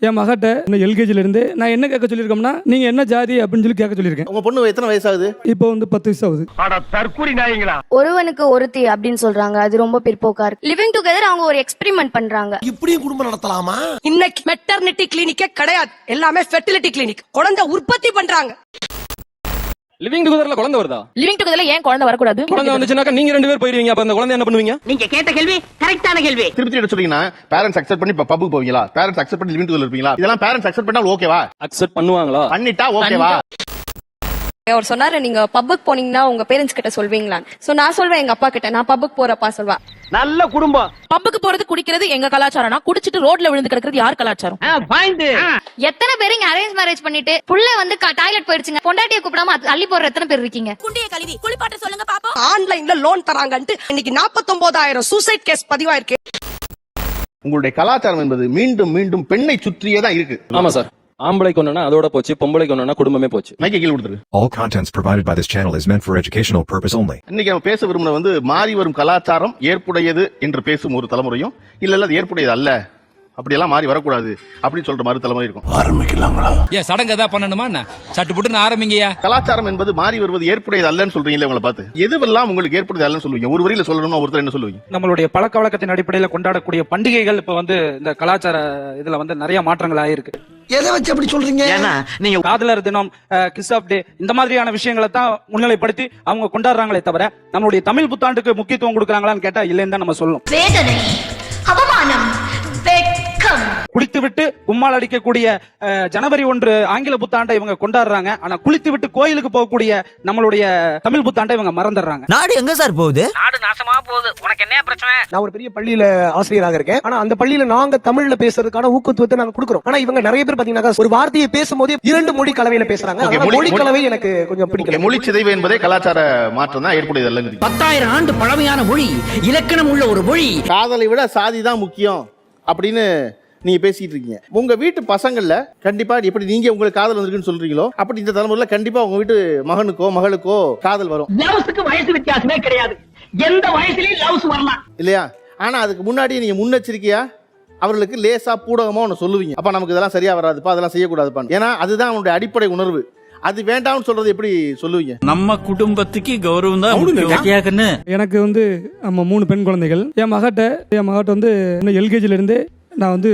என் மகட்ட எல்கேஜில இருந்து நான் என்ன கேட்க சொல்லியிருக்கோம்னா, நீங்க என்ன ஜாதி அப்படின்னு சொல்லி கேட்க சொல்லியிருக்கேன். உங்க பொண்ணு எத்தனை வயசாகுது? இப்போ வந்து 10 வயசு ஆகுது. தற்கூரி நாயங்களா? ஒருவனுக்கு ஒருத்தி அப்படின்னு சொல்றாங்க. அது ரொம்ப பிற்போக்கா இருக்கு. லிவிங் டுகெதர் அவங்க ஒரு எக்ஸ்பெரிமெண்ட் பண்றாங்க. இப்படியும் குடும்பம் நடத்தலாமா? இன்னைக்கு மெட்டர்னிட்டி கிளினிக்கே கிடையாது, எல்லாமே ஃபெர்டிலிட்டி கிளினிக். குழந்தை உற்பத்தி பண்றாங்க. லிவிங் டுகெதர்ல குழந்தை வருதா? லிவிங் டுகெதர்ல ஏன் குழந்தை வரக்கூடாது? குழந்தை வந்துச்சுனாக்கா நீங்க 2 பேர் போயிருவீங்க. அப்ப அந்த குழந்தை என்ன பண்ணுவீங்க? நீங்க கேட்ட கேள்வி கரெக்டான கேள்வி. திருப்பி எடுத்து சொன்னீங்கன்னா பேரண்ட்ஸ் அக்செப்ட் பண்ணி பப்புக்கு போவீங்களா? பேரண்ட்ஸ் அக்செப்ட் பண்ணி லிவிங் டுகெதர் இருப்பீங்களா? இதெல்லாம் பேரண்ட்ஸ் அக்செப்ட் பண்ணா ஓகேவா? அக்செப்ட் பண்ணுவாங்களா? பண்ணிட்டா ஓகேவா? அவர் சொன்னாரு, நீங்க பப்புக்கு போனீங்கன்னா உங்க பேரண்ட்ஸ் கிட்ட சொல்வீங்களா? சோ நான் சொல்வேன் எங்க அப்பா கிட்ட. நான் பப்புக்கு போறப்பா சொல்வேன். நல்ல குடும்பம். பப்புக்கு போறது குடிக்கிறது எங்க கலாச்சாரம்னா, குடிச்சிட்டு ரோட்ல விழுந்து கிடக்கிறது யார் கலாச்சாரம்? எத்தனை பேர் இங்க அரேஞ்ச் மேரேஜ் பண்ணிட்டு புள்ள வந்து டாய்லெட் போயிடுச்சுங்க, பொண்டாட்டியை கூப்பிடாம அள்ளி போடுற எத்தனை பேர் இருக்கீங்க? குண்டிய கழுவி குளிப்பாட்ட சொல்லுங்க பாப்போம். ஆன்லைன்ல லோன் தராங்கன்ட்டு இன்னைக்கு 49,000 சூசைட் கேஸ் பதிவாயிருக்கு. உங்களுடைய கலாச்சாரம் என்பது மீண்டும் மீண்டும் பெண்ணை சுற்றியே தான் இருக்கு. ஆமா சார். ஆம்பளை கொண்டனா அதோட போச்சு, பொம்பளை கொண்டனா குடும்பமே போச்சு. மைக்கை கீழ கொடுத்துரு. All contents provided by this channel is meant for educational purpose only. இன்னைக்கு நம்ம பேச விரும்புன வந்து மாறி வரும் கலாச்சாரம் ஏற்புடையது என்று பேசும் ஒரு தலைமுறையும், இல்ல அது ஏற்புடையது அல்ல, அப்படியெல்லாம் மாறி வரக்கூடாது அப்படின்னு சொல்ற மாதிரி தலைமுறை இருக்கும். ஆரம்பிக்கலாங்களா? ஏன் சடங்கு ஏதாவது பண்ணணுமா என்ன? சட்டு புட்டுன்னு ஆரம்பிங்கயா. கலாச்சாரம் என்பது மாறி வருவது ஏற்புடையது அல்லன்னு சொல்றீங்களே, உங்களை பார்த்து எதுவெல்லாம் உங்களுக்கு ஏற்புடையது அல்லன்னு சொல்லுவீங்க? ஒரு வரியில சொல்லணும்னா ஒருத்தர் என்ன சொல்லுவீங்க? நம்மளுடைய பழக்க வழக்கத்தின் அடிப்படையில் கொண்டாடக்கூடிய பண்டிகைகள் இப்ப வந்து இந்த கலாச்சார இதுல வந்து நிறைய மாற்றங்கள் ஆயிருக்கு. எதை வச்சு அப்படி சொல்றீங்க? நீங்க காதலர் தினம், கிஸ் ஆஃப் டே, இந்த மாதிரியான விஷயங்களை தான் முன்னிலைப்படுத்தி அவங்க கொண்டாடுறாங்களே தவிர நம்மளுடைய தமிழ் புத்தாண்டுக்கு முக்கியத்துவம் கொடுக்கறாங்களான்னு கேட்டா இல்லைன்னு தான் நம்ம சொல்லணும். வேதனை, அவமானம், வெட்கம். குளித்து விட்டு கும்மாள் அடிக்கக்கூடிய ஜனவரி 1 ஆங்கில புத்தாண்டை இவங்க கொண்டாடுறாங்க. ஆனா குளித்து விட்டு கோயிலுக்கு போகக்கூடிய நம்மளுடைய தமிழ் புத்தாண்டை இவங்க மறந்துடுறாங்க. நாடு எங்க சார் போகுது? நாடு நாசமா போகுது. உனக்கு என்ன பிரச்சனை? நான் ஒரு பெரிய பள்ளியில ஆசிரியராக இருக்கேன். ஆனா அந்த பள்ளியில நாங்க தமிழ்ல பேசுறதுக்கான ஊக்கத்துவத்தை நாங்க கொடுக்கிறோம். ஆனா இவங்க நிறைய பேர் பாத்தீங்கன்னா ஒரு வார்த்தையை பேசும்போதே 2 மொழி கலவையில பேசுறாங்க. மொழி கலவை எனக்கு கொஞ்சம் பிடிக்கல. மொழி சிதைவு என்பதே கலாச்சார மாற்றம் தான் ஏற்புடையது அல்லங்கிறீங்க. 10,000 ஆண்டு பழமையான மொழி, இலக்கணம் உள்ள ஒரு மொழி. காதலை விட சாதி தான் முக்கியம் அப்படின்னு நீங்க பேசிட்டு இருக்கீங்க. உங்க வீட்டு பசங்கள்ல கண்டிப்பா எப்படி நீங்க உங்களுக்கு காதல் வந்திருக்குன்னு சொல்றீங்களோ, அப்படி இந்த தலைமுறையில கண்டிப்பா உங்க வீட்டு மகனுக்கோ மகளுக்கோ காதல் வரும். லவ்ஸ்க்கு வயசு வித்தியாசமே கிடையாது. எந்த வயசுலயும் லவ்ஸ் வரலாம் இல்லையா? ஆனா அதுக்கு முன்னாடி நீங்க முன்னெச்சரிக்கையா அவர்களுக்கு லேசா பூடகமா ஒன்று சொல்லுவீங்க. அப்ப நமக்கு இதெல்லாம் சரியா வராதுப்பா, அதெல்லாம் செய்யக்கூடாதுப்பா. ஏன்னா அதுதான் அவனுடைய அடிப்படை உணர்வு. அது வேண்டாம்னு சொல்றது எப்படி சொல்லுவீங்க? நம்ம குடும்பத்துக்கு கௌரவம் தான். எனக்கு வந்து 3 பெண் குழந்தைகள். என் மகட்ட வந்து எல்கேஜில இருந்து நான் வந்து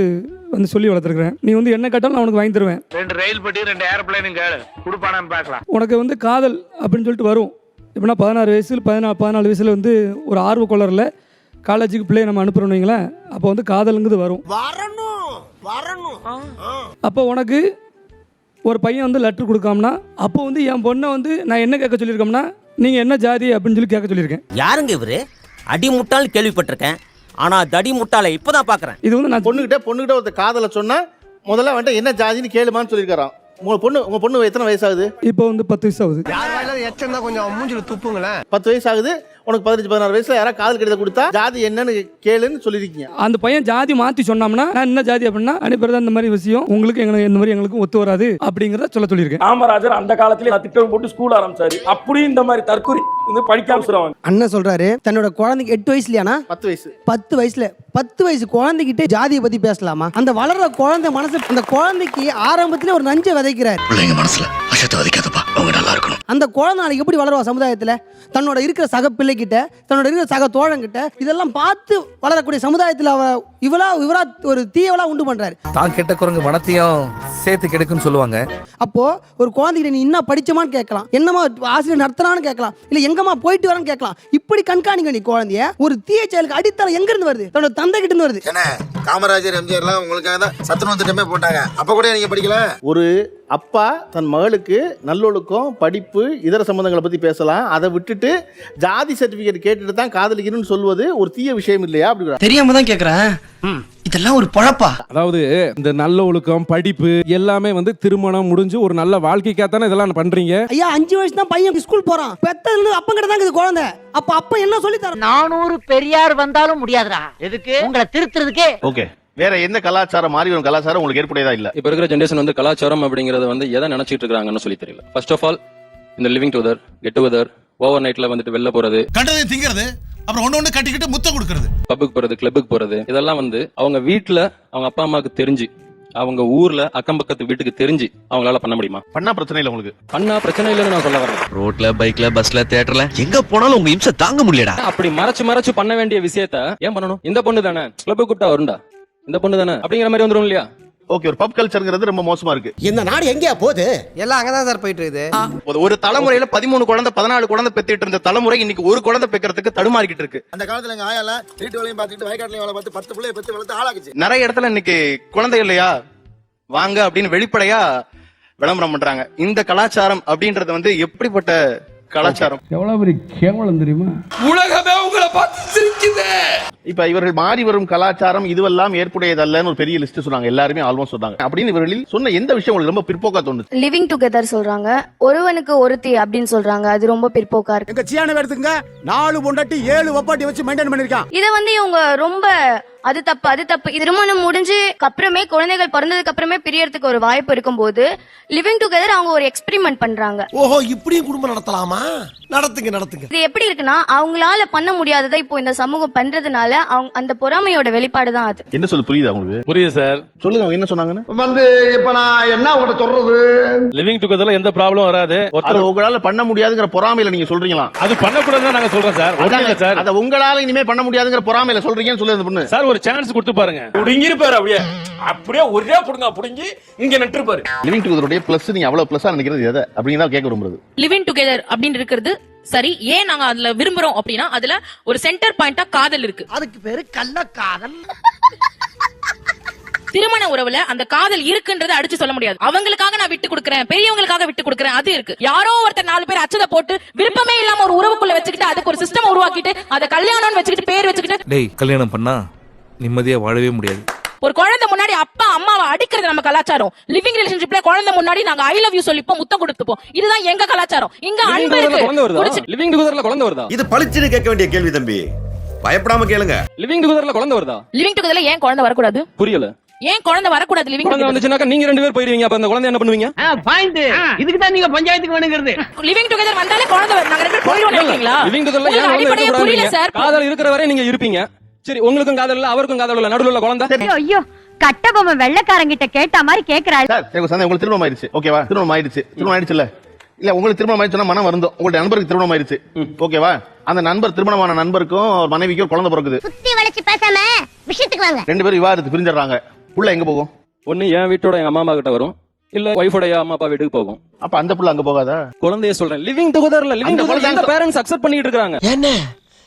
சொல்லி வளர்த்துருக்கிறேன். நீ வந்து என்ன கேட்டாலும் நான் உனக்கு வாங்கி தருவேன். 2 ரயில் பெட்டி 2 ஏர்பிளைனும் கேளு, குடுப்பானான்னு பார்க்கலாம். உனக்கு வந்து காதல் அப்படின்னு சொல்லிட்டு வரும். எப்படின்னா 16 வயசுல 14 வயசுல வந்து ஒரு ஆர்வ கொள்ளரில் காலேஜுக்கு பிள்ளையை நம்ம அனுப்புறோம் வைங்களேன். அப்போ வந்து காதலுங்கிறது வரும். அப்போ உனக்கு ஒரு பையன் வந்து லெட்டர் கொடுக்காமனா, அப்போ வந்து என் பொண்ணை வந்து நான் என்ன கேட்க சொல்லியிருக்கோம்னா, நீங்கள் என்ன ஜாதி அப்படின்னு சொல்லி கேட்க சொல்லியிருக்கேன். யாருங்க இவரு? அடி முட்டாள் கேள்விப்பட்டிருக்கேன், ஆனா தடி முட்டாளை இப்பதான் பாக்குறேன். இது வந்து நான் பொண்ணுகிட்ட ஒரு காதலை சொன்னா முதல்ல வந்துட்டு என்ன ஜாதின்னு கேளுமான்னு சொல்லியிருக்காராம். உங்க பொண்ணு எத்தனை வயசாகுது? இப்போ வந்து 10 வயசு ஆகுது. எச்சம் கொஞ்சம் மூஞ்சில துப்புங்களேன். 10 வயசு ஆகுது. உனக்கு 15-16 வயசுல யாராவது காதல் கடிதம் கொடுத்தா ஜாதி என்னன்னு கேளுன்னு சொல்லிருக்கீங்க. அந்த பையன் ஜாதி மாத்தி சொன்னோம்னா, நான் என்ன ஜாதி அப்படின்னா அனுப்பிடுறது அந்த மாதிரி விஷயம் உங்களுக்கு எங்களுக்கு இந்த மாதிரி எங்களுக்கு ஒத்து வராது அப்படிங்கறத சொல்லியிருக்கேன். காமராஜர் அந்த காலத்துல திட்டம் போட்டு ஸ்கூல் ஆரம்பிச்சாரு. அப்படியும் இந்த மாதிரி தற்கொலை படிக்காம சொல்லுவாங்க. அண்ணன் சொல்றாரு தன்னோட குழந்தைக்கு 8 வயசுலயானா 10 வயசு 10 வயசுல 10 வயசு குழந்தைகிட்ட ஜாதியை பத்தி பேசலாமா? அந்த வளர்ற குழந்தை மனசு, அந்த குழந்தைக்கு ஆரம்பத்துல ஒரு நஞ்சை விதைக்கிறார். பிள்ளைங்க மனசுல அசத்தை விதைக்காதப்பா, அவங்க நல்லா இருக்கணும். அந்த குழந்தை நாளைக்கு எப்படி வளருவா சமுதாயத்துல? தன்னோட இருக்கிற சக பிள்ளை கிட்ட, தன்னோட இருக்கிற சக தோழன் கிட்ட இதெல்லாம் பார்த்து வளரக்கூடிய சமுதாயத்துல அவ இவரா ஒரு தீயவளா உண்டு பண்றாரு. தான் கெட்ட குரங்கு மனத்தையும் சேர்த்து கெடுக்குன்னு சொல்லுவாங்க. அப்போ ஒரு குழந்தைகிட்ட நீ என்ன படிச்சமான்னு கேட்கலாம், என்னமா ஆசிரியர் நடத்துறான்னு கேட்கலாம், இல்ல எங்கம்மா போயிட்டு வரன்னு கேட்கலாம். இப்படி கண்காணிக்க நீ குழந்தைய. ஒரு தீய செயலுக்கு அடித்தளம் எங்க இருந்து வருது? தன்னோட தந்தை கிட்ட இருந்து வருது. காமராஜர் எம்ஜிஆர்லாம் உங்களுக்காக தான் சத்துணவு திட்டமே போட்டாங்க. அப்ப கூட நீங்க படிக்கல. ஒரு அப்பா தன் மகளுக்கு நல்லொழுக்கம், படிப்பு, இதர சம்பந்தங்களை பத்தி பேசலாம். அதை விட்டுட்டு ஜாதி சர்டிபிகேட் கேட்டுட்டு தான் காதலிக்கணும்னு சொல்வது ஒரு தீய விஷயம் இல்லையா? அப்படி தெரியாம தான் கேக்குறேன். இதெல்லாம் ஒரு பழப்பா? அதாவது இந்த நல்ல ஒழுக்கம், படிப்பு எல்லாமே வந்து திருமணம் முடிஞ்சு ஒரு நல்ல வாழ்க்கைக்காக இதெல்லாம் பண்றீங்க. ஐயா 5 வயசு தான் பையன் ஸ்கூல் போறான். பெத்ததுல அப்பன் கிட்ட தான் இருக்குது குழந்தை. அப்ப என்ன சொல்லி தர? 400 பெரியார் வந்தாலும் முடியாதுடா. எதுக்கு? உங்களை திருத்துறதுக்கே. ஓகே. வேற எந்த கலாச்சாரம் மாறி வரும் கலாச்சாரம் உங்களுக்கு ஏற்புடையதா இல்ல? இப்ப இருக்கிற ஜெனரேஷன் வந்து கலாச்சாரம் அப்படிங்கறது வந்து எதை நினைச்சிட்டு இருக்காங்கன்னு சொல்லி தெரியல. ஃபர்ஸ்ட் ஆஃப் ஆல் இந்த living together, get together, over நைட்ல வந்துட்டு வெளில போறது, கண்டதை திங்கிறது, அப்புறம் ஒண்ணு கட்டிக்கிட்டு முத்தம் கொடுக்கிறது, பப்புக்கு போறது, கிளப்புக்கு போறது, இதெல்லாம் வந்து அவங்க வீட்டுல அவங்க அப்பா அம்மாவுக்கு தெரிஞ்சு அவங்க ஊர்ல அக்கம் பக்கத்து வீட்டுக்கு தெரிஞ்சு அவங்களால பண்ண முடியுமா? பண்ணா பிரச்சனை இல்லை உங்களுக்கு. பண்ணா பிரச்சனை இல்லைன்னு நான் சொல்ல வரேன். ரோட்ல பைக்ல பஸ்ல தியேட்டர்ல எங்க போனாலும் உங்க இம்சை தாங்க முடியலடா. அப்படி மறைச்சு பண்ண வேண்டிய விஷயத்த ஏன் பண்ணணும்? இந்த பொண்ணு தானே கிளப் கூப்பிட்டா வருண்டா, இந்த பொண்ணு தானே அப்படிங்கிற மாதிரி வந்துரும் இல்லையா? ஓகே, ஒரு பப் கல்ச்சர்ங்கிறது ரொம்ப மோசமா இருக்கு. இந்த நாடு எங்கேயா போகுது? எல்லாம் அங்கதான் சார் போயிட்டு இருக்குது. ஒரு தலைமுறையில 13 குழந்தை 14 குழந்தை பெத்துட்டு இருந்த தலைமுறை இன்னைக்கு ஒரு குழந்தை பெக்கிறதுக்கு தடுமாறிக்கிட்டு இருக்கு. அந்த காலத்துல எங்க ஆயால வீட்டு வேலையும் பார்த்துட்டு வயக்காட்டுல வேலை பார்த்து 10 பிள்ளைய பெத்து வளர்த்து ஆளாக்குச்சு. நிறைய இடத்துல இன்னைக்கு குழந்தை இல்லையா வாங்க அப்படின்னு வெளிப்படையா விளம்பரம் பண்றாங்க. இந்த கலாச்சாரம் அப்படின்றது வந்து எப்படிப்பட்ட கலாச்சாரம்? எவ்வளவு பெரிய கேவலம் தெரியுமா? உலகமே உங்களை பார்த்து சிரிக்குது. இப்ப இவர்கள் மாறி வரும் கலாச்சாரம் இதுவெல்லாம் ஏற்புடையதல்லன்னு ஒரு பெரிய லிஸ்ட் சொன்னாங்க. எல்லாருமே ஆல்மோஸ்ட் சொன்னாங்க. அப்படின்னு இவர்களில் சொன்ன எந்த விஷயம் உங்களுக்கு ரொம்ப பிற்போக்கா தோணுது? லிவிங் டுகெதர் சொல்றாங்க, ஒருவனுக்கு ஒருத்தி அப்படின்னு சொல்றாங்க. அது ரொம்ப பிற்போக்கா இருக்கு. எங்க சியான எடுத்துங்க 4 பொண்டாட்டி 7 வப்பாட்டி வச்சு மெயின்டைன் பண்ணிருக்கான். இத வந்து இவங்க ரொம்ப அது தப்பு. திருமணம் முடிஞ்சு அப்புறமே குழந்தைகள் பிறந்ததுக்கு அப்புறமே பிரியறதுக்கு ஒரு வாய்ப்பு இருக்கும்போது லிவிங் டுகெதர் அவங்க ஒரு எக்ஸ்பெரிமெண்ட் பண்றாங்க. ஓஹோ, இப்படியும் குடும்பம் நடத்தலாமா? நடத்துங்க. இது எப்படி இருக்குன்னா அவங்களால பண்ண முடியாததை இப்போ இந்த சமூகம் பண்றதுனால அவங்க அந்த பொறாமையோட வெளிப்பாடு தான் அது. என்ன சொல்ல புரியுது உங்களுக்கு? புரியுது சார். சொல்லுங்க, அவங்க என்ன சொன்னாங்கன்னு. வந்து இப்ப நான் என்ன உங்கள்ட்ட சொல்றது? லிவிங் டுகெதர்ல எந்த ப்ராப்ளம் வராது. அது உங்களால பண்ண முடியாதுங்கிற பொறாமையில நீங்க சொல்றீங்களா? அது பண்ணக்கூடாதுன்னு நாங்க சொல்றோம் சார். ஒண்ணுமில்ல சார். அத உங்களால இனிமே பண்ண முடியாதுங்கிற பொறாமையில சொல்றீங்கன்னு சொல்லு அந்த பொண்ணு. சார் ஒரு சான்ஸ் கொடுத்து பாருங்க. புடிங்கிருப்பாரு அப்படியே ஒரே புடுங்க புடுங்கி இங்க நட்டுருப்பாரு. லிவிங் டுகெதருடைய பிளஸ் நீங்க அவ்வளவு பிளஸ்ஸா நினைக்கிறது எதை அப்படின்னு தான் கேட்க விரும்புறது. லிவிங் டுகெதர் அப்படின்னு இருக்கிறது சரி, ஏன் நாங்க அதுல விரும்புறோம் அப்படின்னா அதுல ஒரு சென்டர் பாயிண்டா காதல் இருக்கு. அதுக்கு பேரு கள்ளக்காதல். திருமண உறவுல அந்த காதல் இருக்குன்றத அடிச்சு சொல்ல முடியாது. அவங்களுக்காக நான் விட்டு கொடுக்கறேன், பெரியவங்களுக்காக விட்டு கொடுக்கறேன், அது இருக்கு. யாரோ ஒருத்தர் 4 பேர் அச்சத போட்டு விருப்பமே இல்லாம ஒரு உறவுக்குள்ள வச்சுக்கிட்டு அதுக்கு ஒரு சிஸ்டம் உருவாக்கிட்டு அத கல்யாணம்னு வச்சுக்கிட்டு பேர் வச்சுக்கிட்டு டேய் கல்யாணம் பண்ணா நிம்மதியா வாழவே முடியாது. ஒரு குழந்தை முன்னாடி அப்பா அம்மாவை அடிக்கிறது நம்ம கலாச்சாரம். லிவிங் ரிலேஷன்ஷிப்ல குழந்தை முன்னாடி நாங்க ஐ லவ் யூ சொல்லிப்போம், முத்தம் கொடுத்துப்போம். இதுதான் எங்க கலாச்சாரம். இங்க அன்பு இருக்கு. லிவிங் டுகெதர்ல குழந்தை வருதா? இது பளிச்சுன்னு கேட்க வேண்டிய கேள்வி தம்பி, பயப்படாம கேளுங்க. லிவிங் டுகெதர்ல குழந்தை வருதா? லிவிங் டுகெதர்ல ஏன் குழந்தை வரக்கூடாது? புரியல. ஏன் குழந்தை வரக்கூடாது? லிவிங் குழந்தை வந்துச்சுனாக்க நீங்க 2 பேர் போயிருவீங்க. அப்ப அந்த குழந்தை என்ன பண்ணுவீங்க? பாயிண்ட். இதுக்கு தான் நீங்க பஞ்சாயத்துக்கு வேணுங்கிறது. லிவிங் டுகெதர் வந்தாலே குழந்தை நாங்க 2 பேர் போயிடுவோம் நினைக்கிறீங்களா? லிவிங் டுகெதர்ல ஏன் குழந்தை இருக்க கூடாது? காதல் இருக்கிற வரை நீங்க இருப்பீங்க. சரி, உங்களுக்கும் காதல் இல்ல அவருக்கும் காதல் இல்ல, நடுவுல குழந்தை. ஐயோ, கட்டபொம்மை வெள்ளக்காரங்கிட்ட கேட்ட மாதிரி கேக்குறாரு. சார் உங்களுக்கு திருமணம் ஆயிடுச்சு, ஓகேவா? திருமணம் ஆயிடுச்சுல்ல? இல்ல உங்களுக்கு திருமணம் ஆயிடுச்சுன்னா மனம் வருந்தோம். உங்களுடைய நண்பருக்கு திருமணம் ஆயிடுச்சு, ஓகேவா? அந்த நண்பர் திருமணமான நண்பருக்கும் மனைவிக்கும் குழந்தை பிறக்குது. சுத்தி வளைச்சு பேசாம விஷயத்துக்கு வாங்க. 2 பேரும் விவாதத்து பிரிஞ்சிடறாங்க. புள்ள எங்க போகும்? ஒண்ணு என் வீட்டோட எங்க அம்மா அப்பா கிட்ட வரும், இல்ல ஒய்ஃபோட அம்மா அப்பா வீட்டுக்கு போகும். அப்ப அந்த புள்ள அங்க போகாதா? குழந்தைய சொல்றேன். லிவிங் டுகெதர்ல இந்த பேரண்ட்ஸ் அக்செப்ட் பண்ணிட்டு இருக்காங்க. என்ன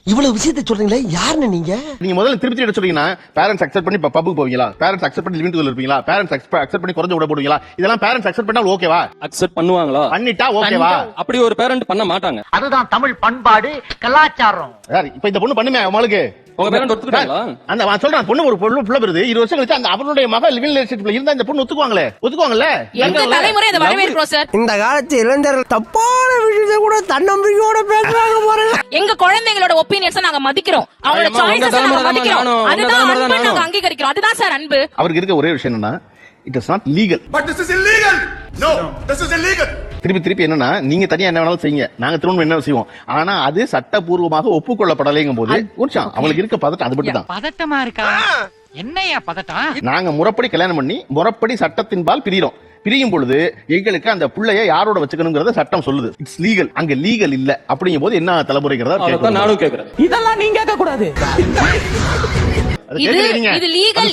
இவ்வளவு விஷயத்தை சொல்றீங்களே, யாருன்னு நீங்க முதல்ல திருப்பி எடுத்து சொல்றீங்கன்னா பேரண்ட்ஸ் அக்செப்ட் பண்ணி பப்புக்கு போவீங்களா? பேரண்ட்ஸ் அக்செப்ட் பண்ணி லிவிங் டுகெதர் இருப்பீங்களா? பேரண்ட்ஸ் அக்செப்ட் பண்ணி குறைஞ்ச விட போடுவீங்களா? இதெல்லாம் பேரண்ட்ஸ் அக்செப்ட் பண்ணா ஓகேவா? அக்செப்ட் பண்ணுவாங்களா? பண்ணிட்டா ஓகேவா? அப்படி ஒரு பேரண்ட் பண்ண மாட்டாங்க. அதுதான் தமிழ் பண்பாடு கலாச்சாரம். சார் இப்ப இந்த பொண்ணு பண்ணுமே அவங்களுக்கு உங்க பேரண்ட் ஒத்துக்கிட்டாங்களா? அந்த சொல்றேன், பொண்ணு ஒரு புள்ள பெறுது 20 வருஷம் கழிச்சு அந்த அவனுடைய மக லிவிங் ரிலேஷன்ஷிப்ல இருந்தா இந்த பொண்ணு ஒத்துக்குவாங்கல்ல? எங்க தலைமுறை அதை வரவேற்கிறோம் சார். இந்த காலத்து இளைஞர்கள் தப்பான விஷயத்தை கூட தன்னம்பிக்கையோட பேசுறாங்க பாருங்க. எங்க குழந்தைங்களோட ஒபினியன்ஸ் நாங்க மதிக்கிறோம், அவங்களோட சாய்ஸஸ் நாங்க மதிக்கிறோம். அதுதான் அன்பு, நாங்க அங்கீகரிக்கிறோம். அதுதான் சார் அன்பு. அவருக்கு இருக்க ஒரே விஷயம் என்னன்னா it is not legal. But this is illegal. No, this is illegal. திருப்பி என்னன்னா நீங்க தனியா என்ன வேணாலும் செய்யுங்க, நாங்க திரும்ப என்ன செய்வோம், ஆனா அது சட்டபூர்வமாக ஒப்புக்கொள்ளப்படலைங்கும் போது கொஞ்சம் அவங்களுக்கு இருக்க பதட்டம் அது மட்டும் தான். பதட்டமா இருக்கா? என்னையா பதட்டம்? நாங்க முறைப்படி கல்யாணம் பண்ணி முறைப்படி சட்டத்தின்பால் பிரியும் பொழுது எங்களுக்கு அந்த புள்ளைய யாரோட வச்சுக்கணுங்கிறத சட்டம் சொல்லுது. It's legal. அங்க லீகல் இல்ல அப்படிங்கும் போது என்ன தலைமுறைங்கிறத நானும் கேக்குறேன். இதெல்லாம் நீங்க கேட்க கூடாது. இது லீகல்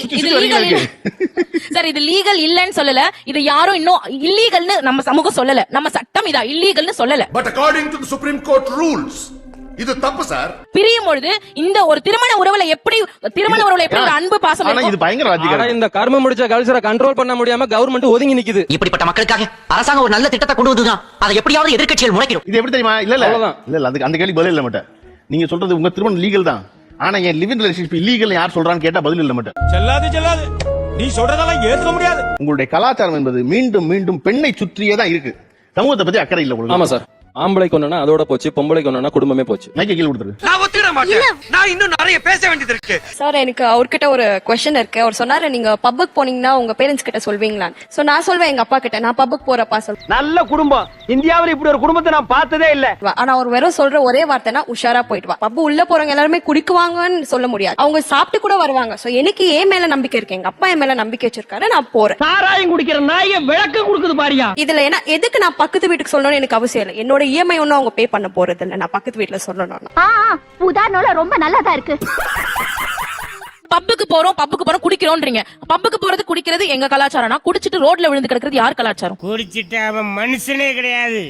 சார். இது லீகல் இல்லன்னு சொல்லல. இது யாரும் இன்னும் இல்லீகல்னு நம்ம சமூகம் சொல்லல. நம்ம சட்டம் இதா இல்லீகல்னு சொல்லல. But according to the Supreme Court rules, இது தப்பு சார். பிரியும் பொழுது இந்த ஒரு திருமண உறவுல எப்படி ஒரு அன்பு பாசம் இருக்கும்? இது பயங்கர ராஜ்யம். இந்த கர்ம முடிச்ச கல்ச்சரை கண்ட்ரோல் பண்ண முடியாம கவர்மெண்ட் ஒதுங்கி நிக்குது. இப்படிப்பட்ட மக்களுக்காக அரசாங்கம் ஒரு நல்ல திட்டத்தை கொண்டு வந்துதான் அதை எப்படியாவது எதிர்க்கட்சிகள் முறைக்கிறோம். இது எப்படி தெரியுமா? இல்ல அந்த கேள்வி பதில் இல்ல மாட்டேன். நீங்க சொல்றது உங்க திருமணம் லீகல் தான், ஆனா என் லிவிங் ரிலேஷன்ஷிப் இல்லீகல் யார் சொல்றான்னு கேட்டா பதில் இல்ல மாட்டேன். செல்லாது நீ சொல்றதெல்லாம் ஏத்துக்க முடியாது. உங்களுடைய கலாச்சாரம் என்பது மீண்டும் பெண்ணை சுற்றியே தான் இருக்கு. சமூகத்தை பத்தி அக்கறை இல்ல உங்களுக்கு. ஆமா சார். ஆம்பளை கொண்டா அதோட போச்சு, பொம்பளை கொண்டா குடும்பமே போச்சு. மைக்க கீழ கொடுத்துரு. நான் ஒத்துக்கிறேன். மாட்டேன். நான் இன்னும் நிறைய பேச வேண்டியது இருக்கு. சார் எனக்கு அவர்கிட்ட ஒரு கொஸ்டின் இருக்கு. அவர் சொன்னாரு நீங்க பப்புக்கு போனீங்கன்னா உங்க பேரண்ட்ஸ் கிட்ட சொல்வீங்களா? சோ நான் சொல்வேன் எங்க அப்பா கிட்ட. நான் பப்புக்கு போறப்பா சொல்வேன். நல்ல குடும்பம். இந்தியாவுல இப்படி ஒரு குடும்பத்தை நான் பார்த்ததே இல்ல. ஆனா அவர் வெறும் சொல்ற ஒரே வார்த்தைனா உஷாரா போயிட்டு வா. பப்பு உள்ள போறவங்க எல்லாருமே குடிக்குவாங்கன்னு சொல்ல முடியாது. அவங்க சாப்பிட்டு கூட வருவாங்க. சோ எனக்கு ஏன் மேல நம்பிக்கை இருக்கு, எங்க அப்பா என் மேல நம்பிக்கை வச்சிருக்காரு, நான் போறேன். சாராயம் குடிக்கிற நாயை விளக்கு கொடுக்குது பாரியா. இதுல என்ன எதுக்கு நான் பக்கத்து வீட்டுக்கு சொல்லணும்னு எனக்கு அவசியம் இல்லை. என்னோட இஎம்ஐ ஒன்னும் அவங்க பே பண்ண போறது இல்ல. நான் பக்கத்து வீட்டுல சொல்லணும். உதாரணம் ரொம்ப நல்லதா இருக்கு. பப்புக்கு போறோம் குடிக்கிறோம்ன்றீங்க. பப்புக்கு போறது குடிக்கிறது எங்க கலாச்சாரம்னா, குடிச்சிட்டு ரோட்ல விழுந்து கிடக்கிறது யார் கலாச்சாரம்? குடிச்சிட்டு அவன் மனுஷனே கிடையாது,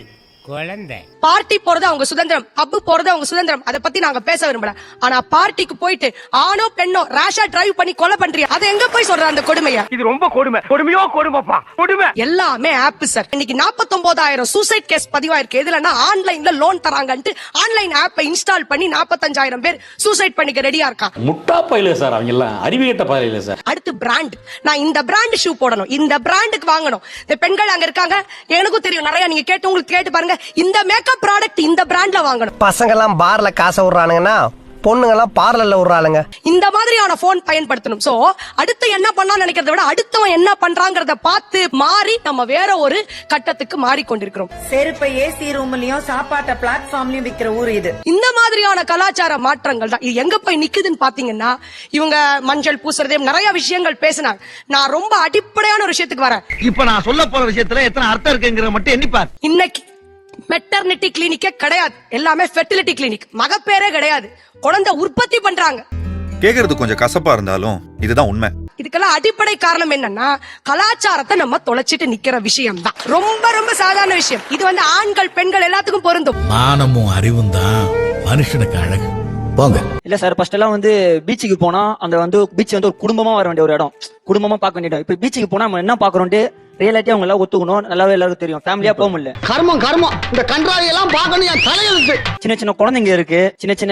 குழந்தை. பார்ட்டி போறது அவங்க சுதந்திரம், பப்பு போறது அவங்க சுதந்திரம். அதை பத்தி நாங்க பேச விரும்பல. ஆனா பார்ட்டிக்கு போயிட்டு ஆணோ பெண்ணோ ரேஷா டிரைவ் பண்ணி கொலை பண்றியா, அதை எங்க போய் சொல்ற அந்த கொடுமையா? இது ரொம்ப கொடுமை. கொடுமையோ கொடுமைப்பா, கொடுமை. எல்லாமே ஆப் சார். இன்னைக்கு 49,000 சூசைட் கேஸ் பதிவாயிருக்கு. எதுலன்னா ஆன்லைன்ல லோன் தராங்கன்ட்டு ஆன்லைன் ஆப்பை இன்ஸ்டால் பண்ணி 45,000 பேர் சூசைட் பண்ணிக்க ரெடியா இருக்கான். முட்டா பயில சார், அவங்க எல்லாம் அறிவியட்ட பயில சார். அடுத்து பிராண்ட். நான் இந்த பிராண்ட் ஷூ போடணும், இந்த பிராண்டுக்கு வாங்கணும். இந்த பெண்கள் அங்க இருக்காங்க, எனக்கும் தெரியும் நிறைய. நீங்க கேட்டு உங்களுக்கு கேட்டு பாருங்க. இந்த மேக்கப் ப்ராடக்ட் இந்த பிராண்ட்ல வாங்கணும். பசங்க எல்லாம் பார்ல காசை விடுறானுங்கன்னா பொண்ணுங்க எல்லாம் பார்லர்ல விடுறாளுங்க. இந்த மாதிரியான போன் பயன்படுத்தணும். சோ அடுத்து என்ன பண்ணா நினைக்கிறத விட அடுத்தவன் என்ன பண்றாங்கறத பார்த்து மாறி நம்ம வேற ஒரு கட்டத்துக்கு மாறிக்கொண்டிருக்கிறோம். செருப்பை ஏசி ரூம்லயும் சாப்பாட்ட பிளாட்ஃபார்ம்லயும் விக்கிற ஊர் இது. இந்த மாதிரியான கலாச்சார மாற்றங்கள் தான் இது எங்க போய் நிக்குதுன்னு பாத்தீங்கன்னா, இவங்க மஞ்சள் பூசுறதே நிறைய விஷயங்கள் பேசினாங்க. நான் ரொம்ப அடிப்படையான ஒரு விஷயத்துக்கு வரேன். இப்ப நான் சொல்ல போற விஷயத்துல எத்தனை அர்த்தம் இருக்குங்கிற மட்டும் எண்ணிப்பார். இன்னைக்கு மெட்டர்னிட்டி கிளினிக்கே கிடையாது, எல்லாமே ஃபெர்டிலிட்டி கிளினிக். மகப்பேரே கிடையாது, குழந்தை உற்பத்தி பண்றாங்க. கேக்குறது கொஞ்சம் கசப்பா இருந்தாலும் இதுதான் உண்மை. இதுக்கெல்லாம் அடிப்படை காரணம் என்னன்னா, கலாச்சாரத்தை நம்ம தொலைச்சிட்டு நிக்கிற விஷயம் தான். ரொம்ப ரொம்ப சாதாரண விஷயம். இது வந்து ஆண்கள் பெண்கள் எல்லாத்துக்கும் பொருந்தும். மானமும் அறிவும் தான் மனுஷனுக்கு அழகு. போங்க. இல்ல சார், ஃபர்ஸ்ட் எல்லாம் வந்து பீச்சுக்கு போனா அந்த வந்து பீச் வந்து ஒரு குடும்பமா வர வேண்டிய ஒரு இடம், குடும்பமா பார்க்க வேண்டிய இடம். இப்ப பீச்சுக்கு போனா நம்ம என்ன பாக்குறோம்ட்டு ரியாலிட்டி அவங்க எல்லாம் ஒத்துக்கணும். நல்லாவே எல்லாருக்கும் தெரியும். ஃபேமிலியா போக முடியல. கர்மம் கர்மம். இந்த கன்றாவை எல்லாம் பார்க்கணும் என் தலையெழுத்து. சின்ன சின்ன குழந்தைங்க இருக்கு,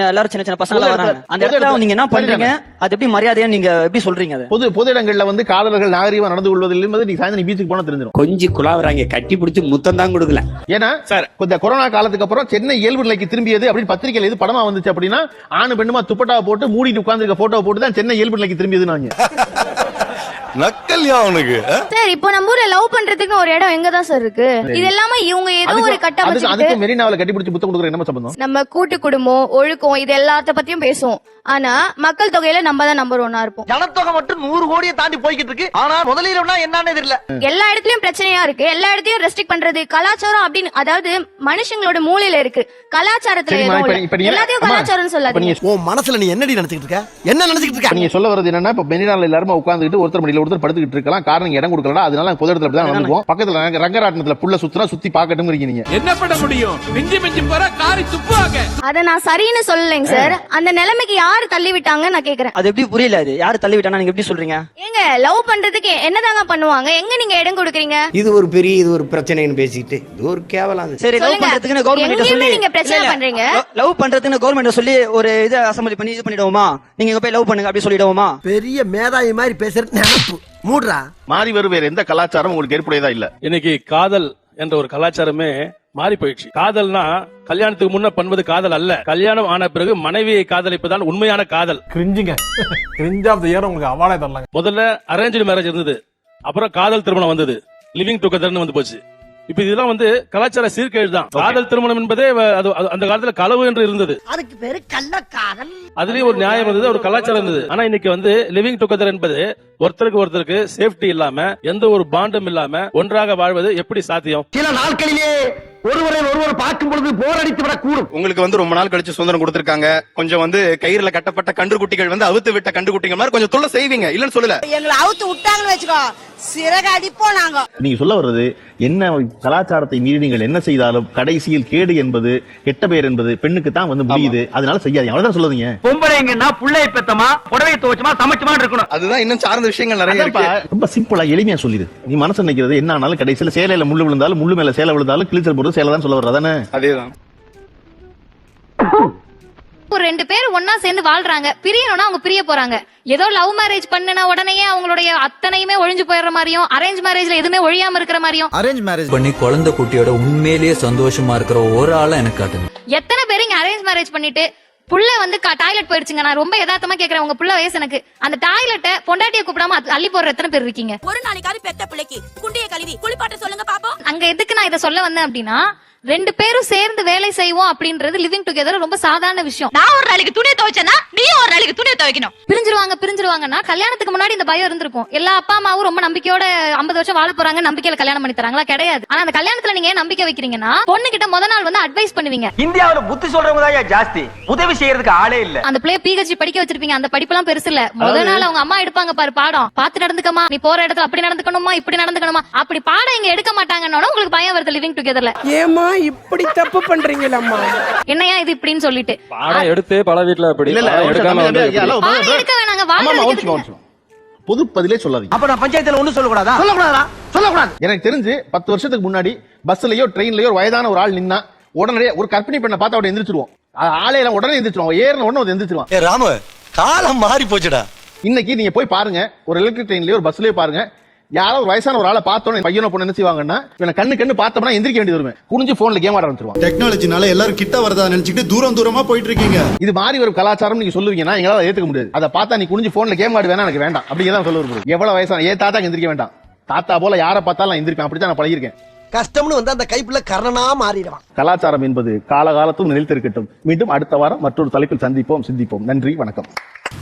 எல்லாரும் சின்ன சின்ன பசங்க வராங்க. அந்த இடத்துல நீங்க என்ன பண்றீங்க? அது எப்படி மரியாதையா நீங்க எப்படி சொல்றீங்க? அது பொது இடங்கள்ல வந்து காதலர்கள் நாகரிகமா நடந்து கொள்வதில் என்பது நீ சாயந்தரம் பீச்சுக்கு போனா தெரிஞ்சிடும். கொஞ்சம் குழாவுறாங்க, கட்டி பிடிச்சி முத்தம் தான் கொடுக்கல. ஏன்னா சார், இந்த கொரோனா காலத்துக்கு அப்புறம் சென்னை இயல்பு நிலைக்கு திரும்பியது அப்படின்னு பத்திரிகையில் எது படமா வந்துச்சு அப்படின்னா, ஆணு பெண்ணுமா துப்பட்டாவை போட்டு மூடிட்டு உட்கார்ந்து போட்டோ போட்டு தான் சென்னை இயல்பு நிலைக்கு திரும்பியது. நக்கல்யா அவனுக்கு. சார் இப்போ நம்ம ஊர்ல லவ் பண்றதுக்கு ஒரு இடம் எங்க தான் சார் இருக்கு? இது எல்லாமே இவங்க ஏதோ ஒரு அதுக்கு மெரினாவில கட்டி பிடிச்சி புத்தம் கொடுக்குற என்ன சம்பந்தம்? நம்ம கூட்டு குடும்பம், ஒழுக்கம், இது எல்லாத்த பத்தியும் பேசுவோம். ஆனா மக்கள் தொகையில நம்ம தான் நம்பர் 1 இருப்போம். ஜனத்தொகை மட்டும் 100 கோடியை தாண்டி போய்கிட்டு இருக்கு. ஆனா முதலீடுனா என்னன்னு தெரியல. எல்லா இடத்துலயும் பிரச்சனையா இருக்கு. எல்லா இடத்தையும் ரெஸ்ட்ரிக்ட் பண்றது கலாச்சாரம் அப்படின்னு, அதாவது மனுஷங்களோட மூளையில இருக்கு. கலாச்சாரத்துல எல்லாத்தையும் கலாச்சாரம் சொல்லாதீங்க. உன் மனசுல நீ என்னடி நினைச்சிட்டு இருக்க? என்ன நினைச்சிட்டு இருக்க? நீங்க சொல்ல வரது என்னன்னா, இப்ப மெரினால எல்லாரும் உட்கார்ந்துட்டு ஒருத்தர் மடியில ஒருத்தர் படுத்துக்கிட்டு இருக்கலாம். காரணம் இடம் கொடுக்கலடா, அதனால பொது இடத்துல தான் நடந்துவோம். பக்கத்துல ரங்கராட்டனத்துல புள்ள சுத்துறா, சுத்தி பாக்கட்டும் நீங்க என்ன பண்ண முடியும்? மிஞ்சி மிஞ்சி போற காரி துப்புவாங்க. அத நான் சரின்னு சொல்லலைங்க சார். அந்த நிலைமைக்கு யாரு தள்ளி விட்டாங்க நான் கேக்குறேன். அது எப்படி புரியல? அது யாரு தள்ளி விட்டானா நீங்க எப்படி சொல்றீங்க? ஏங்க லவ் பண்றதுக்கு என்னதாங்க பண்ணுவாங்க? எங்க நீங்க இடம் கொடுக்குறீங்க? இது ஒரு பிரச்சனைன்னு பேசிட்டு இது ஒரு கேவலம். சரி, லவ் பண்றதுக்கு கவர்மெண்ட் சொல்லி நீங்க பிரச்சனை பண்றீங்க. லவ் பண்றதுக்கு கவர்மெண்ட் சொல்லி ஒரு இது அசெம்பிளி பண்ணி இது பண்ணிடுவோமா? நீங்க போய் லவ் பண்ணுங்க அப்படி சொல்லிடுவோமா? பெரிய மேதாவி மாதிரி பேசுறது நினைப்பு மூடுறா. மாறி வரும் வேற எந்த கலாச்சாரம் உங்களுக்கு ஏற்புடையதா இல்ல. இன்னைக்கு காதல் என்ற ஒரு கலாச்சாரமே மாறி போயிடுச்சு. காதல்னா கல்யாணத்துக்கு முன்ன பண்ணுவது காதல் அல்ல. கல்யாணம் ஆன பிறகு மனைவியை காதலிப்பதுதான் உண்மையான காதல். கிரிஞ்சுங்க, கிரிஞ்ச் ஆஃப் தி இயர் உங்களுக்கு அவார்டே தரலாங்க. முதல்ல அரேஞ்ச்டு மேரேஜ் இருந்தது, அப்புறம் காதல் திருமணம் வந்தது, லிவிங் டுகெதர்னு வந்து போச்சு. இப்ப இதெல்லாம் வந்து கலாச்சார சீர்கேடு தான். காதல் திருமணம் என்பதே அந்த காலத்துல களவு என்று இருந்தது. அதுக்கு பேரு கள்ளக்காதல். அதுலயும் ஒரு நியாயம் இருந்தது, ஒரு கலாச்சாரம் இருந்தது. ஆனா இன்னைக்கு வந்து லிவிங் டுகெதர் என்பது ஒருத்தருக்கு சேஃப்டி இல்லாம, எந்த ஒரு பாண்டும் இல்லாம ஒன்றாக வாழ்வது எப்படி சாத்தியம்? சில நாட்களிலே ஒருவர் பார்க்கும் பொழுது போர் அடித்து விடக்கூடும். உங்களுக்கு வந்து ரொம்ப நாள் கழிச்சு சுதந்திரம் கொடுத்திருக்காங்க. கொஞ்சம் வந்து கயிறுல கட்டப்பட்ட கன்றுக்குட்டிகள் வந்து அவுத்து விட்ட கன்றுக்குட்டிகள் மாதிரி கொஞ்சம் தொல்லை செய்வீங்க, இல்லன்னு சொல்லல. எங்களை அவுத்து விட்டாங்கன்னு வச்சுக்கோ, சிறகு அடிப்போம் நாங்க. நீங்க சொல்ல வர்றது என்ன? கலாச்சாரத்தை மீறி நீங்கள் என்ன செய்தாலும் கடைசியில் கேடு என்பது, கெட்ட பெயர் என்பது பெண்ணுக்கு தான் வந்து முடியுது. அதனால செய்யாதீங்க, அவ்வளவுதான் சொல்லுவீங்க. பொம்பளைங்கன்னா புள்ளைய பெத்தமா, புடவை துவச்சமா, சமைச்சமா இருக்கணும். அதுதான் இன்னும் சார்ந்த விஷயங்கள் நிறைய இருக்கு. ரொம்ப சிம்பிளா எளிமையா சொல்லிடு. நீ மனசு நினைக்கிறது என்ன ஆனாலும் கடைசியில சேலையில முள்ளு விழுந்தாலும், முள்ளு மேல சேலை விழுந்தாலும், கிழிச்சல் போறது சேலை தான் சொல்ல வர்றதானே? அதேதான். ஒரு 2 பேர் ஒன்னா சேர்ந்து வாழ்றாங்க, பிரியணும்னா அவங்க பிரிய போறாங்க. ஏதோ லவ் மேரேஜ் பண்ணுனா உடனே அவங்களுடைய அத்தனையுமே ஒழிஞ்சு போயிடுற மாதிரியும், அரேஞ்ச் மேரேஜ்ல எதுவுமே ஒழியாம இருக்கிற மாதிரியும். அரேஞ்ச் மேரேஜ் பண்ணி குழந்தை குட்டியோட உண்மையிலேயே சந்தோஷமா இருக்கிற ஒரு ஆளை எனக்கு காட்டுங்க. எத்தனை பேர் இங்க அரேஞ்ச் மேரேஜ் பண்ணிட்டு புள்ள வந்து டாய்லெட் போயிடுச்சுங்க. நான் ரொம்ப யதார்த்தமா கேக்குறேன், உங்க புள்ள வயசு எனக்கு. அந்த டாய்லெட்டை பொண்டாட்டியை கூப்பிடாம அள்ளி போடுற எத்தனை பேர் இருக்கீங்க? ஒரு நாளைக்காவது பெத்த பிள்ளைக்கு குண்டிய கழுவி குளிப்பாட்ட சொல்லுங்க பாப்போம். அங்க எதுக்கு நான் இதை சொல்ல வந்தேன் அப்படின்னா, 2 பேரும் சேர்ந்து வேலை செய்வோம் அப்படின்றது லிவிங் டுகெதர் ரொம்ப சாதாரண விஷயம். நான் ஒரு நாளைக்கு துணியை துவைச்சேன்னா நீயும் ஒரு நாளைக்கு துணியை துவைக்கணும். பிரிஞ்சிருவாங்கன்னா கல்யாணத்துக்கு முன்னாடி இந்த பயம் இருந்திருக்கும். எல்லா அப்பா அம்மாவும் ரொம்ப நம்பிக்கையோட 50 வருஷம் வாழ போறாங்க, நம்பிக்கையில கல்யாணம் பண்ணி தராங்களா? கிடையாது. ஆனா அந்த கல்யாணத்துல நீங்க ஏன் நம்பிக்கை வைக்கிறீங்கன்னா, பொண்ணு கிட்ட முத நாள் வந்து அட்வைஸ் பண்ணுவீங்க. இந்தியாவுல புத்தி சொல்றவங்க தான் ஜாஸ்தி, உதவி செய்யறதுக்கு ஆளே இல்ல. அந்த பிள்ளைய PhD படிக்க வச்சிருப்பீங்க, அந்த படிப்பெல்லாம் பெருசு இல்ல. முத நாள் அவங்க அம்மா எடுப்பாங்க பாரு பாடம், பார்த்து நடந்துக்கமா, நீ போற இடத்துல அப்படி நடந்துக்கணுமா, இப்படி நடந்துக்கணுமா, அப்படி பாடம் இங்க எடுக்க மாட்டாங்கன்னா உங்களுக்கு பயம் வருது லிவிங் டுகெதர்ல. ஏமா இப்படி தப்பு பண்றீங்களம்மா? என்னையா இது இப்படின்னு சொல்லிட்டு பாடம் எடுத்து பல வீட்டுல அப்படி பாடம் எடுக்காம வந்து பாடம் எடுக்க வேணாங்க, வாழ்க்கை பொது பதிலே சொல்லாதீங்க. அப்ப நான் பஞ்சாயத்துல ஒண்ணு சொல்லக்கூடாதா? சொல்லக்கூடாது. எனக்கு தெரிஞ்சு 10 வருஷத்துக்கு முன்னாடி பஸ்லயோ ட்ரெயின்லயோ வயதான ஒரு ஆள் நின்னா உடனே ஒரு கர்ப்பிணி பெண்ணை பார்த்தா அவட எந்திரிச்சிருவோம். ஆளையெல்லாம் உடனே எந்திரிச்சிருவோம், ஏறின உடனே எந்திரிச்சிருவான். ராமு காலம் மாறி போச்சுடா. இன்னைக்கு நீங்க போய் பாருங்க, ஒரு எலக்ட்ரிக் ட்ரெயின்லயோ ஒரு பஸ்லயோ பாருங்க, யாரோ ஒரு வயசான ஒரு ஆளை பார்த்தோன்னு பையனை பொண்ணு என்ன செய்வாங்கன்னா, இவனை கண்ணு பார்த்தோம்னா எந்திரிக்க வேண்டியது வருவேன், குனிஞ்சு போன்ல கேம் ஆட ஆரம்பிச்சிருவான். டெக்னாலஜினால எல்லாரும் கிட்ட வரதா நினைச்சிட்டு தூரமா போயிட்டு இருக்கீங்க. இது மாதிரி ஒரு கலாச்சாரம் நீங்க சொல்லுவீங்கன்னா எங்களால ஏத்துக்க முடியாது. அதை பார்த்தா நீ குனிஞ்சு போன்ல கேம் ஆடு வேணா எனக்கு வேண்டாம் அப்படிங்கிறத சொல்ல விரும்புறேன். எவ்வளவு வயசான ஏன் தாத்தா எந்திரிக்க வேண்டாம், தாத்தா போல யாரை பார்த்தாலும் எந்திரிப்பேன், அப்படித்தான் நான் பழகிருக்கேன். கஷ்டம்னு வந்து அந்த கைப்புல கர்ணனா மாறிடுவான். கலாச்சாரம் என்பது காலகாலத்தும் நிலைத்திருக்கட்டும். மீண்டும் அடுத்த வாரம் மற்றொரு தலைப்பில் சந்திப்போம், சிந்திப்போம். நன்றி, வணக்கம்.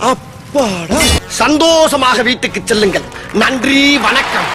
அப்பாடா, சந்தோஷமாக வீட்டுக்கு செல்லுங்கள். நன்றி, வணக்கம்.